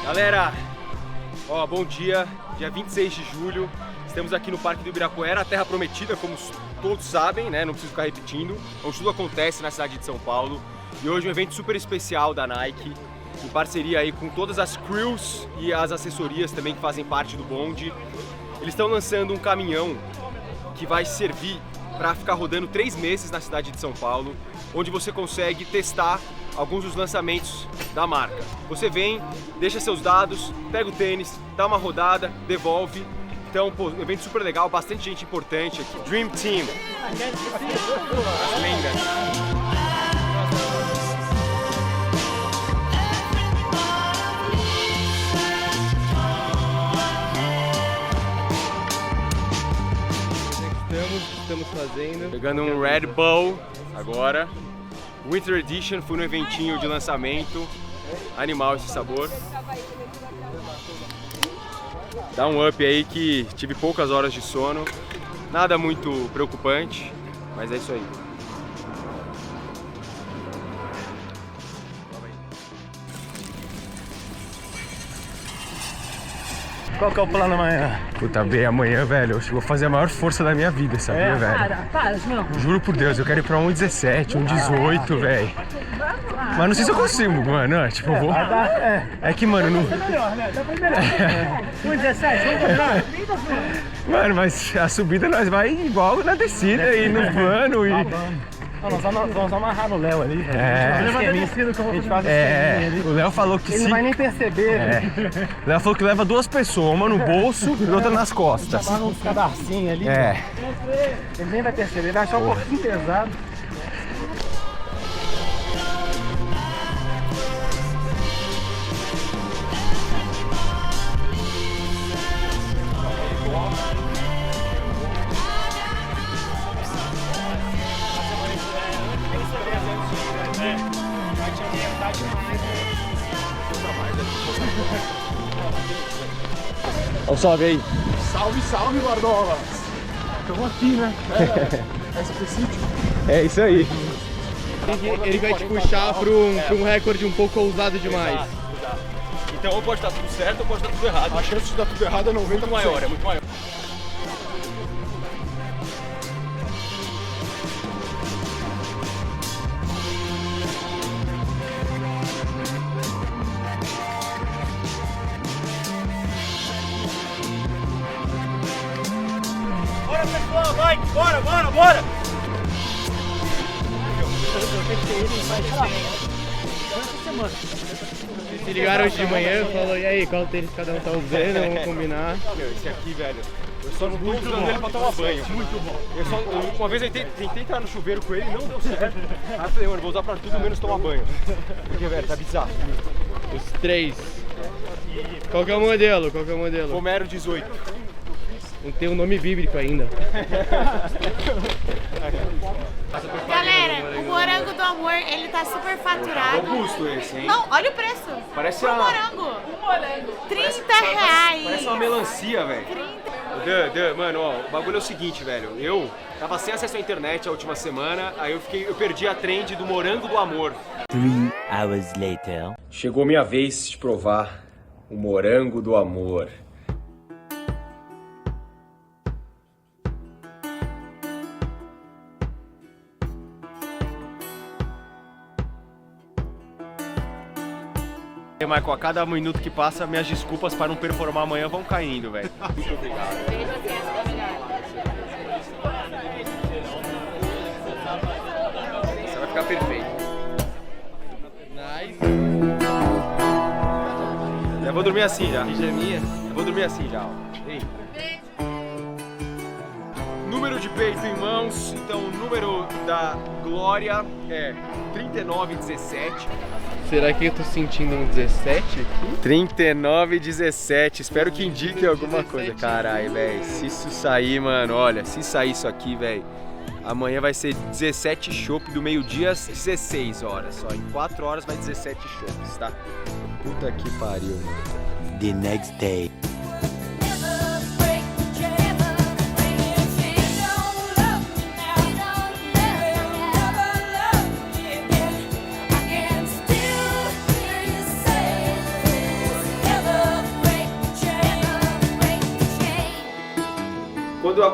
Galera, ó, bom dia, dia 26 de julho, estamos aqui no Parque do Ibirapuera, a terra prometida, como todos sabem, né? Não preciso ficar repetindo, onde tudo acontece na cidade de São Paulo. E hoje um evento super especial da Nike, em parceria aí com todas as crews e as assessorias também que fazem parte do bonde. Eles estão lançando um caminhão que vai servir para ficar rodando 3 meses na cidade de São Paulo, onde você consegue testar alguns dos lançamentos da marca. Você vem, deixa seus dados, pega o tênis, dá uma rodada, devolve. Então, pô, um evento super legal, bastante gente importante aqui. Dream Team. As lendas. Estamos fazendo. Pegando um Red Bull agora. Winter Edition, fui no eventinho de lançamento. Animal esse sabor. Dá um up aí que tive poucas horas de sono. Nada muito preocupante, mas é isso aí. Qual que é o plano amanhã? Puta, bem, amanhã, velho, eu vou fazer a maior força da minha vida, sabia, velho? Para, não. Juro por Deus, eu quero ir pra 1,17, 1,18, velho. Mas não sei se eu consigo, mano. Tipo, eu vou. É que, mano, não. Melhor, né? Dá pra ir melhor. 1,17, vamos combinar? Mano, mas a subida nós vai igual na descida e no plano e. Nós vamos amarrar no Léo ali. É. O Léo falou que ele não vai nem perceber. O Léo falou que leva 2 pessoas, uma no bolso e outra nas costas. Chamar uns cadarcinhos ali. É. Ele nem vai perceber, ele vai achar um pouquinho pesado. Olha o salve aí. Salve, salve, Guardola! Estamos aqui, né? Essa foi sítio. É isso aí. Ele vai te puxar para um recorde um pouco ousado demais. Então ou pode estar tudo certo ou pode estar tudo errado. A chance de dar tudo errado é 90%. Muito maior, é muito maior. Bora, pessoal, vai! Bora, bora, bora! Se ligaram hoje de manhã, falou, e aí, qual tênis cada um tá usando, vamos combinar. Meu, esse aqui, velho, eu só não tô usando ele pra tomar banho. Muito bom. Uma vez eu tentei entrar no chuveiro com ele e não deu certo. Aí eu falei, mano, vou usar pra tudo menos tomar banho. Porque, velho, tá bizarro. Os 3. Qual que é o modelo? Qual que é o modelo? Romero 18. Não tem um nome bíblico ainda. Galera, o morango do amor, ele tá super faturado. Robusto esse, hein? Não, olha o preço. Parece o uma... morango. R$30. Parece uma melancia, velho. 30. Mano, ó, o bagulho é o seguinte, velho. Eu tava sem acesso à internet a última semana, aí eu perdi a trend do morango do amor. 3 hours later. Chegou minha vez de provar o morango do amor. Michael, a cada minuto que passa, minhas desculpas para não performar amanhã vão caindo, velho. Muito obrigado. Você vai ficar perfeito. Nice. Já vou dormir assim já. Pijaminha. Eu vou dormir assim já, ó. Ei. Número de peito em mãos, então o número da Glória é 3917. Será que eu tô sentindo um 17 aqui? 3917, espero que indique alguma coisa. Caralho, velho, se isso sair, mano, olha, se sair isso aqui, velho, amanhã vai ser 17 chopp do meio-dia às 16 horas só. Em 4 horas vai 17 chopps, tá? Puta que pariu, mano. The next day.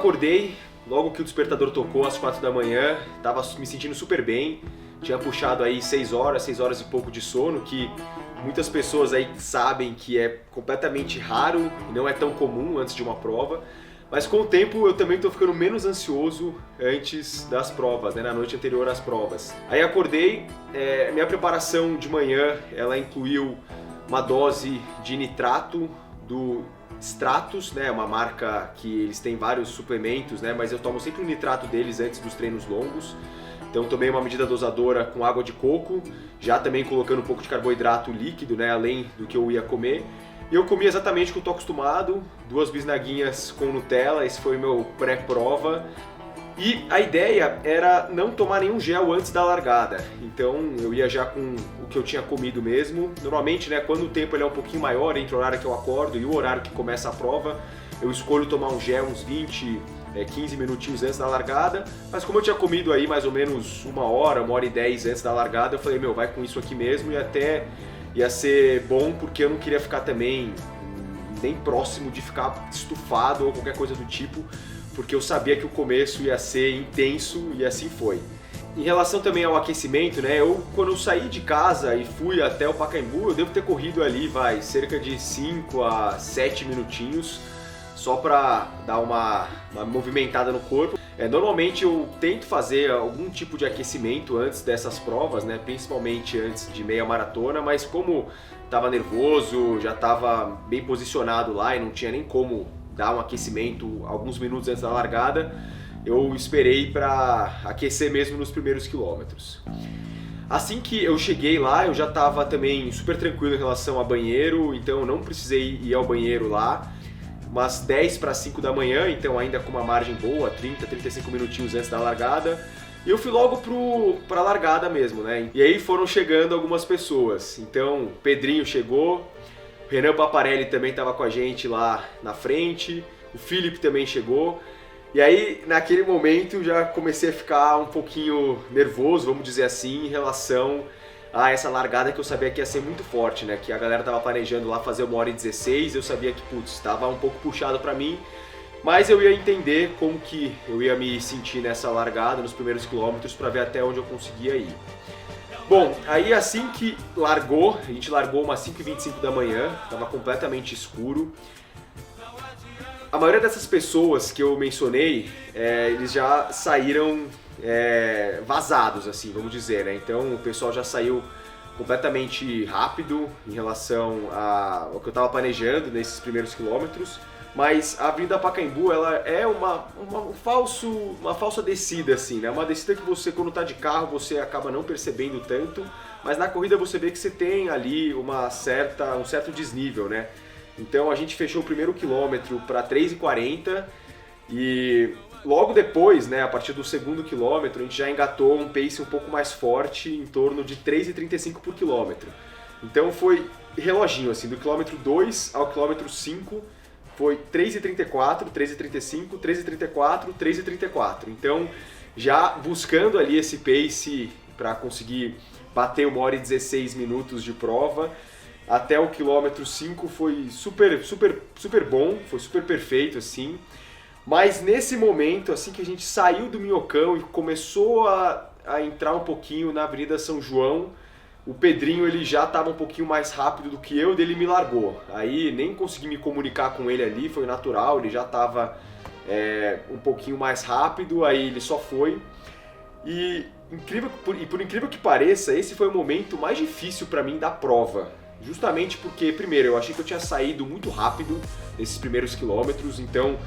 acordei, logo que o despertador tocou às 4 da manhã, tava me sentindo super bem, tinha puxado aí 6 horas e pouco de sono, que muitas pessoas aí sabem que é completamente raro e não é tão comum antes de uma prova. Mas com o tempo eu também tô ficando menos ansioso antes das provas, né, na noite anterior às provas. Aí acordei, minha preparação de manhã, ela incluiu uma dose de nitrato do Stratos, né, uma marca que eles têm vários suplementos, né, mas eu tomo sempre o nitrato deles antes dos treinos longos. Então tomei uma medida dosadora com água de coco, já também colocando um pouco de carboidrato líquido, né, além do que eu ia comer. E eu comi exatamente o que eu tô acostumado, 2 bisnaguinhas com Nutella, esse foi o meu pré-prova. E a ideia era não tomar nenhum gel antes da largada, então eu ia já com o que eu tinha comido mesmo. Normalmente, né, quando o tempo ele é um pouquinho maior entre o horário que eu acordo e o horário que começa a prova, eu escolho tomar um gel uns 15 minutinhos antes da largada, mas como eu tinha comido aí mais ou menos 1 hora, 1h10 antes da largada, eu falei, meu, vai com isso aqui mesmo, e até ia ser bom porque eu não queria ficar também nem próximo de ficar estufado ou qualquer coisa do tipo, porque eu sabia que o começo ia ser intenso e assim foi. Em relação também ao aquecimento, né, quando eu saí de casa e fui até o Pacaembu, eu devo ter corrido ali, cerca de 5 a 7 minutinhos, só para dar uma movimentada no corpo. Normalmente eu tento fazer algum tipo de aquecimento antes dessas provas, né, principalmente antes de meia maratona, mas como estava nervoso, já estava bem posicionado lá e não tinha nem como dar um aquecimento alguns minutos antes da largada, eu esperei para aquecer mesmo nos primeiros quilômetros. Assim que eu cheguei lá, eu já estava também super tranquilo em relação a banheiro, então eu não precisei ir ao banheiro lá. Umas 10 para 5 da manhã, então ainda com uma margem boa, 30, 35 minutinhos antes da largada. E eu fui logo para a largada mesmo, né? E aí foram chegando algumas pessoas. Então, Pedrinho chegou, o Renan Paparelli também estava com a gente lá na frente, o Felipe também chegou. E aí, naquele momento, já comecei a ficar um pouquinho nervoso, vamos dizer assim, em relação a essa largada que eu sabia que ia ser muito forte, né? Que a galera tava planejando lá fazer 1h16, eu sabia que, putz, estava um pouco puxado para mim, mas eu ia entender como que eu ia me sentir nessa largada, nos primeiros quilômetros, para ver até onde eu conseguia ir. Bom, aí assim que largou, a gente largou umas 5h25 da manhã, tava completamente escuro. A maioria dessas pessoas que eu mencionei, eles já saíram vazados, assim, vamos dizer, né? Então o pessoal já saiu completamente rápido em relação ao que eu estava planejando nesses primeiros quilômetros, mas a Avenida Pacaembu, ela é uma falsa descida, assim, né? Uma descida que você, quando está de carro, você acaba não percebendo tanto, mas na corrida você vê que você tem ali um certo desnível, né? Então a gente fechou o primeiro quilômetro para 3h40 e logo depois, né, a partir do segundo quilômetro, a gente já engatou um pace um pouco mais forte, em torno de 3h35 por quilômetro. Então foi reloginho, assim, do quilômetro 2 ao quilômetro 5 foi 3h34, 3h35, 3h34, 3h34. Então já buscando ali esse pace para conseguir bater 1h16 minutos de prova. Até o quilômetro 5 foi super bom, foi super perfeito, assim. Mas nesse momento, assim que a gente saiu do Minhocão e começou a entrar um pouquinho na Avenida São João, o Pedrinho ele já estava um pouquinho mais rápido do que eu, ele me largou. Aí nem consegui me comunicar com ele ali, foi natural, ele já estava um pouquinho mais rápido, aí ele só foi. E por incrível que pareça, esse foi o momento mais difícil para mim da prova. Justamente porque, primeiro, eu achei que eu tinha saído muito rápido nesses primeiros quilômetros, então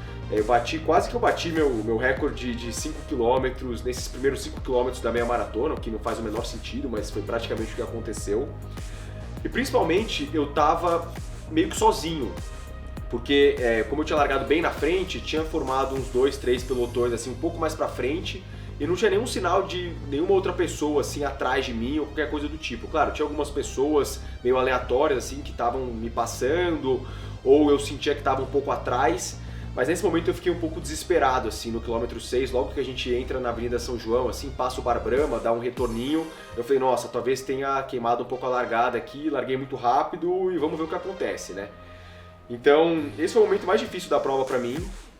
quase que eu bati meu recorde de 5 quilômetros nesses primeiros 5 quilômetros da meia maratona, o que não faz o menor sentido, mas foi praticamente o que aconteceu. E principalmente eu tava meio que sozinho, porque como eu tinha largado bem na frente, tinha formado uns 2, 3 pelotões assim um pouco mais pra frente, e não tinha nenhum sinal de nenhuma outra pessoa assim atrás de mim ou qualquer coisa do tipo. Claro, tinha algumas pessoas meio aleatórias assim que estavam me passando, ou eu sentia que estava um pouco atrás, mas nesse momento eu fiquei um pouco desesperado assim no quilômetro 6, logo que a gente entra na Avenida São João, assim, passa o Bar Brahma, dá um retorninho, eu falei, nossa, talvez tenha queimado um pouco a largada aqui, larguei muito rápido e vamos ver o que acontece, né? Então, esse foi o momento mais difícil da prova pra mim.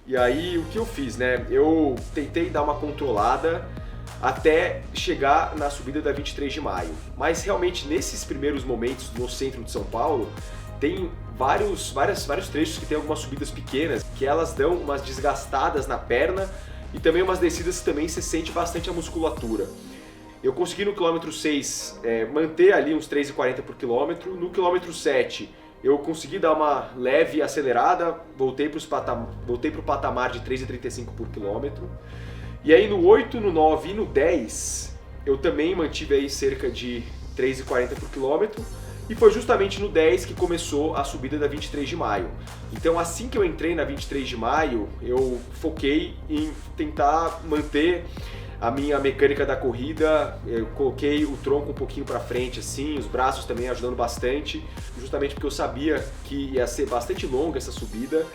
E aí o que eu fiz, né? Eu tentei dar uma controlada até chegar na subida da 23 de maio. Mas realmente nesses primeiros momentos no centro de São Paulo, tem vários trechos que tem algumas subidas pequenas, que elas dão umas desgastadas na perna e também umas descidas que também você sente bastante a musculatura. Eu consegui no quilômetro 6 manter ali uns 3,40 por quilômetro. No quilômetro 7 eu consegui dar uma leve acelerada, voltei para o patamar de 3,35 por quilômetro. E aí no 8, no 9 e no 10 eu também mantive aí cerca de 3,40 por quilômetro. E foi justamente no 10 que começou a subida da 23 de maio. Então assim que eu entrei na 23 de maio, eu foquei em tentar manter a minha mecânica da corrida. Eu coloquei o tronco um pouquinho para frente assim, os braços também ajudando bastante, justamente porque eu sabia que ia ser bastante longa essa subida.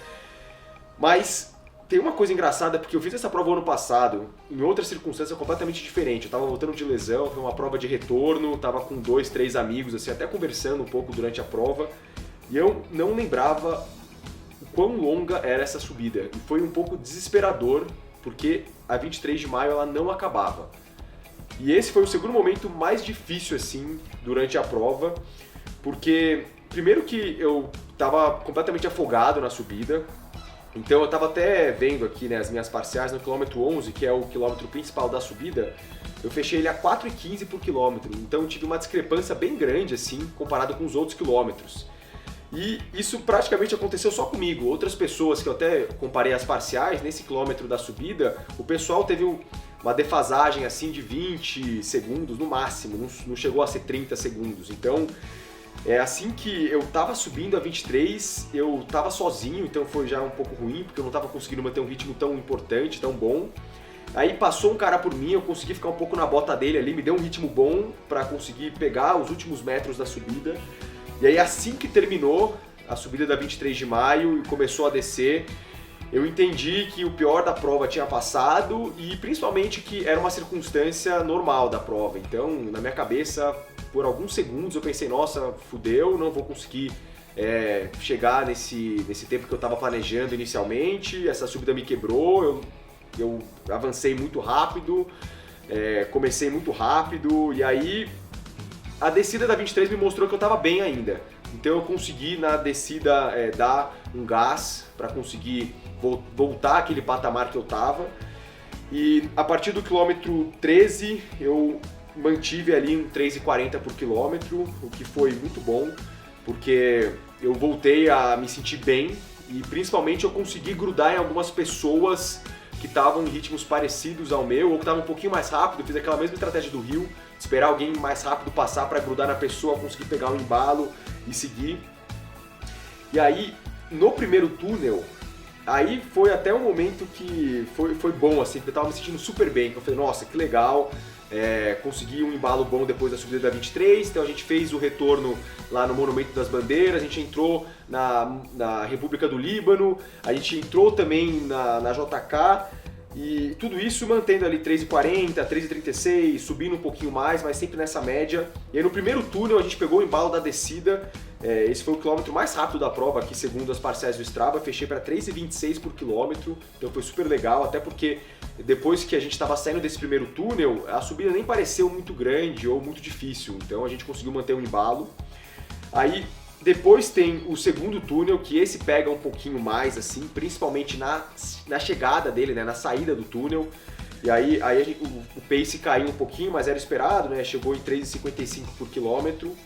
Mas tem uma coisa engraçada, porque eu fiz essa prova ano passado, em outra circunstância completamente diferente. Eu tava voltando de lesão, foi uma prova de retorno, tava com 2, 3 amigos, assim, até conversando um pouco durante a prova, e eu não lembrava o quão longa era essa subida. E foi um pouco desesperador, porque a 23 de maio ela não acabava. E esse foi o segundo momento mais difícil, assim, durante a prova, porque primeiro que eu tava completamente afogado na subida. Então eu estava até vendo aqui, né, as minhas parciais no quilômetro 11, que é o quilômetro principal da subida, eu fechei ele a 4,15 por quilômetro, então eu tive uma discrepância bem grande assim, comparado com os outros quilômetros. E isso praticamente aconteceu só comigo. Outras pessoas que eu até comparei as parciais, nesse quilômetro da subida, o pessoal teve uma defasagem assim de 20 segundos no máximo, não chegou a ser 30 segundos. Então, assim que eu tava subindo a 23, eu tava sozinho, então foi já um pouco ruim, porque eu não tava conseguindo manter um ritmo tão importante, tão bom. Aí passou um cara por mim, eu consegui ficar um pouco na bota dele ali, me deu um ritmo bom para conseguir pegar os últimos metros da subida. E aí assim que terminou a subida da 23 de maio e começou a descer, eu entendi que o pior da prova tinha passado e principalmente que era uma circunstância normal da prova. Então, na minha cabeça, por alguns segundos eu pensei, nossa, fudeu, não vou conseguir chegar nesse tempo que eu estava planejando inicialmente, essa subida me quebrou, eu avancei muito rápido, comecei muito rápido, e aí a descida da 23 me mostrou que eu estava bem ainda. Então eu consegui na descida dar um gás para conseguir voltar àquele patamar que eu estava. E a partir do quilômetro 13 eu mantive ali um 3,40 por quilômetro, o que foi muito bom, porque eu voltei a me sentir bem e principalmente eu consegui grudar em algumas pessoas que estavam em ritmos parecidos ao meu ou que estavam um pouquinho mais rápido. Eu fiz aquela mesma estratégia do Rio, esperar alguém mais rápido passar para grudar na pessoa, conseguir pegar o embalo e seguir. E aí, no primeiro túnel, aí foi até um momento que foi bom, assim, porque eu tava me sentindo super bem, que eu falei, nossa, que legal, consegui um embalo bom depois da subida da 23, então a gente fez o retorno lá no Monumento das Bandeiras, a gente entrou na República do Líbano, a gente entrou também na JK, e tudo isso mantendo ali 3,40, 3,36, subindo um pouquinho mais, mas sempre nessa média. E aí no primeiro túnel a gente pegou o embalo da descida, esse foi o quilômetro mais rápido da prova aqui, segundo as parciais do Strava, fechei para 3,26 por quilômetro, então foi super legal, até porque depois que a gente estava saindo desse primeiro túnel, a subida nem pareceu muito grande ou muito difícil, então a gente conseguiu manter o embalo. Aí depois tem o segundo túnel, que esse pega um pouquinho mais, assim, principalmente na chegada dele, né, na saída do túnel. E aí o pace caiu um pouquinho, mas era esperado, né, chegou em 3,55 por quilômetro.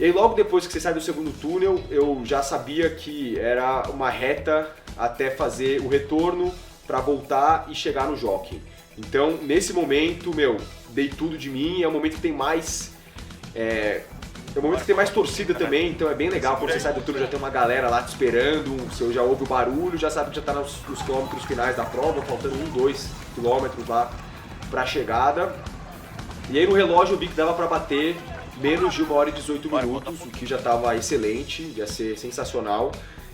E aí logo depois que você sai do segundo túnel, eu já sabia que era uma reta até fazer o retorno para voltar e chegar no jockey. Então, nesse momento, dei tudo de mim, é o momento que tem mais... É o momento que tem mais torcida também, então é bem legal, quando você sai do túnel já tem uma galera lá te esperando, você já ouve o barulho, já sabe que já está nos quilômetros finais da prova, faltando 2 quilômetros lá para a chegada. E aí no relógio eu vi que dava para bater menos de 1 hora e 18 minutos, o que já estava excelente, ia ser sensacional.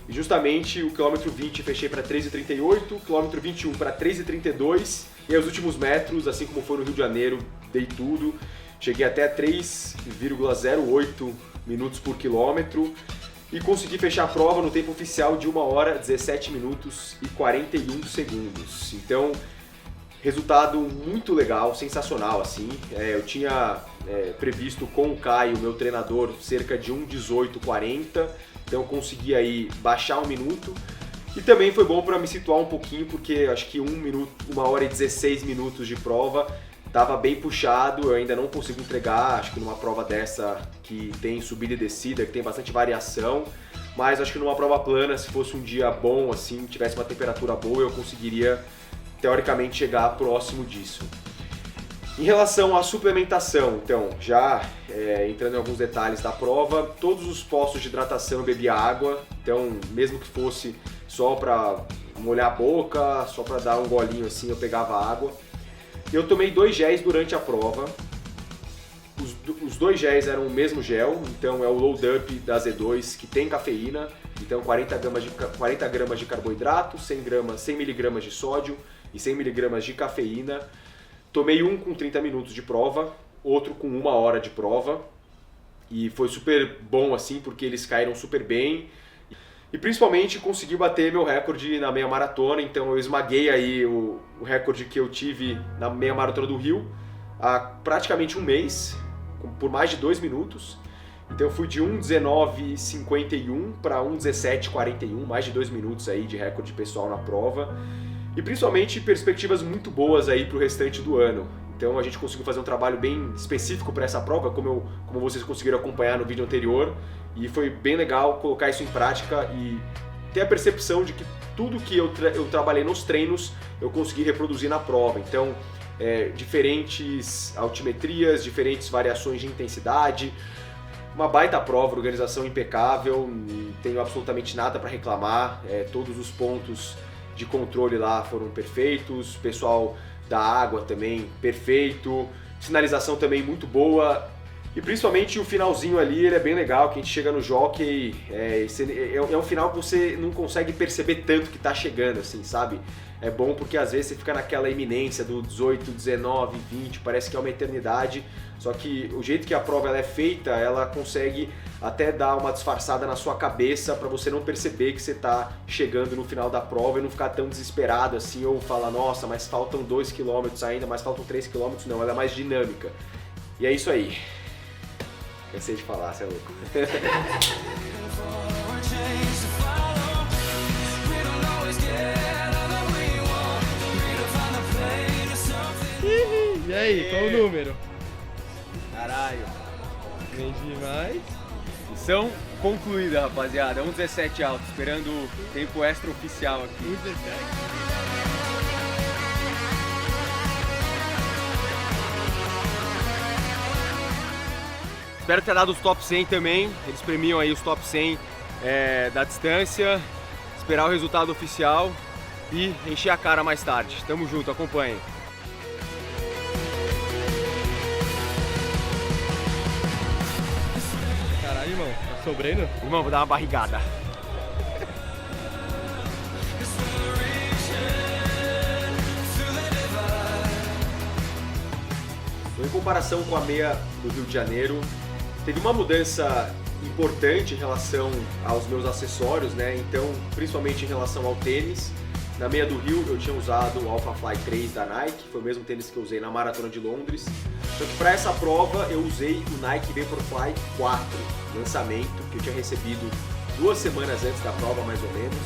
E justamente o quilômetro 20 fechei para 3,38, quilômetro 21 para 3,32, e aí os últimos metros, assim como foi no Rio de Janeiro, dei tudo. Cheguei até 3,08 minutos por quilômetro e consegui fechar a prova no tempo oficial de 1 hora, 17 minutos e 41 segundos. Então, resultado muito legal, sensacional assim. Eu tinha previsto com o Caio, meu treinador, cerca de 1:18:40, então eu consegui aí baixar 1 minuto. E também foi bom para me situar um pouquinho, porque acho que 1 hora e 16 minutos de prova estava bem puxado, eu ainda não consigo entregar, acho que numa prova dessa que tem subida e descida, que tem bastante variação, mas acho que numa prova plana, se fosse um dia bom, assim, tivesse uma temperatura boa, eu conseguiria, teoricamente, chegar próximo disso. Em relação à suplementação, então, já entrando em alguns detalhes da prova, todos os postos de hidratação eu bebia água, então, mesmo que fosse só para molhar a boca, só para dar um golinho assim, eu pegava água. Eu tomei 2 géis durante a prova. Os 2 géis eram o mesmo gel, então é o Load Up da Z2, que tem cafeína, então 40 gramas de carboidrato, 100 mg de sódio e 100 mg de cafeína. Tomei um com 30 minutos de prova, outro com 1 hora de prova, e foi super bom assim, porque eles caíram super bem. E principalmente consegui bater meu recorde na meia maratona, então eu esmaguei aí o recorde que eu tive na meia maratona do Rio há praticamente um mês, por mais de 2 minutos. Então eu fui de 1:19:51 para 1:17:41, mais de 2 minutos aí de recorde pessoal na prova. E principalmente perspectivas muito boas aí para o restante do ano. Então a gente conseguiu fazer um trabalho bem específico para essa prova, como vocês conseguiram acompanhar no vídeo anterior. E foi bem legal colocar isso em prática e ter a percepção de que tudo que eu trabalhei nos treinos eu consegui reproduzir na prova. Então, diferentes altimetrias, diferentes variações de intensidade, uma baita prova, organização impecável, não tenho absolutamente nada para reclamar, todos os pontos de controle lá foram perfeitos, o pessoal da água também perfeito, sinalização também muito boa. E principalmente o finalzinho ali, ele é bem legal, que a gente chega no jockey, é um final que você não consegue perceber tanto que tá chegando, assim, sabe? É bom porque às vezes você fica naquela iminência do 18, 19, 20, parece que é uma eternidade, só que o jeito que a prova ela é feita, ela consegue até dar uma disfarçada na sua cabeça para você não perceber que você tá chegando no final da prova e não ficar tão desesperado assim, ou falar, nossa, mas faltam 2 km ainda, mas faltam 3 km, não, ela é mais dinâmica. E é isso aí. Cansei de falar, você é louco. E aí, qual o número? Caralho. Bem demais. Missão concluída, rapaziada. 1:17 alto, esperando o tempo extra oficial aqui. 1:17. Espero ter dado os top 100 também, eles premiam aí os top 100 da distância, esperar o resultado oficial e encher a cara mais tarde. Tamo junto, acompanhem. Caralho, irmão, tá sobrando? Irmão, vou dar uma barrigada. Em comparação com a meia do Rio de Janeiro, teve uma mudança importante em relação aos meus acessórios, né? Então, principalmente em relação ao tênis. Na meia do Rio eu tinha usado o Alphafly 3 da Nike, foi o mesmo tênis que eu usei na Maratona de Londres. Só que para essa prova eu usei o Nike Vaporfly 4, lançamento, que eu tinha recebido 2 semanas antes da prova, mais ou menos.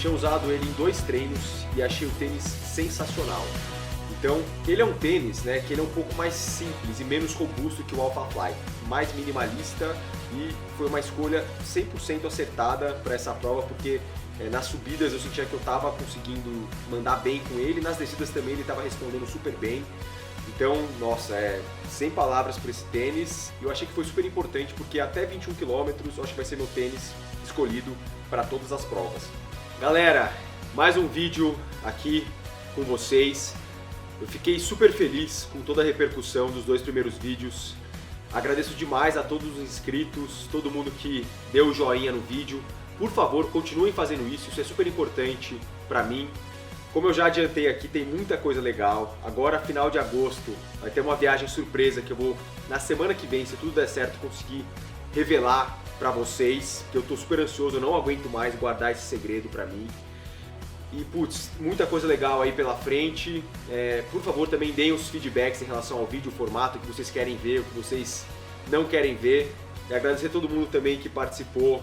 Tinha usado ele em 2 treinos e achei o tênis sensacional. Então, ele é um tênis, né, que ele é um pouco mais simples e menos robusto que o Alphafly, mais minimalista, e foi uma escolha 100% acertada para essa prova, porque nas subidas eu sentia que eu estava conseguindo mandar bem com ele, nas descidas também ele estava respondendo super bem. Então, nossa, sem palavras para esse tênis. Eu achei que foi super importante, porque até 21 km eu acho que vai ser meu tênis escolhido para todas as provas. Galera, mais um vídeo aqui com vocês. Eu fiquei super feliz com toda a repercussão dos 2 primeiros vídeos. Agradeço demais a todos os inscritos, todo mundo que deu o joinha no vídeo. Por favor, continuem fazendo isso é super importante para mim. Como eu já adiantei aqui, tem muita coisa legal. Agora, final de agosto, vai ter uma viagem surpresa que eu vou, na semana que vem, se tudo der certo, conseguir revelar pra vocês, que eu tô super ansioso, eu não aguento mais guardar esse segredo pra mim. E putz, muita coisa legal aí pela frente. Por favor, também deem os feedbacks em relação ao vídeo, o formato que vocês querem ver, o que vocês não querem ver. E agradecer a todo mundo também que participou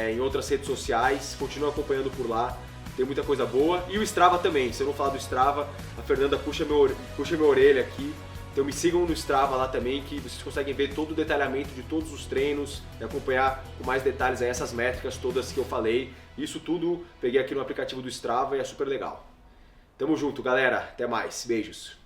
em outras redes sociais, continua acompanhando por lá, tem muita coisa boa. E o Strava também, se eu não falar do Strava, a Fernanda puxa minha orelha aqui. Então me sigam no Strava lá também, que vocês conseguem ver todo o detalhamento de todos os treinos e acompanhar com mais detalhes aí essas métricas todas que eu falei. Isso tudo peguei aqui no aplicativo do Strava e é super legal. Tamo junto, galera. Até mais. Beijos.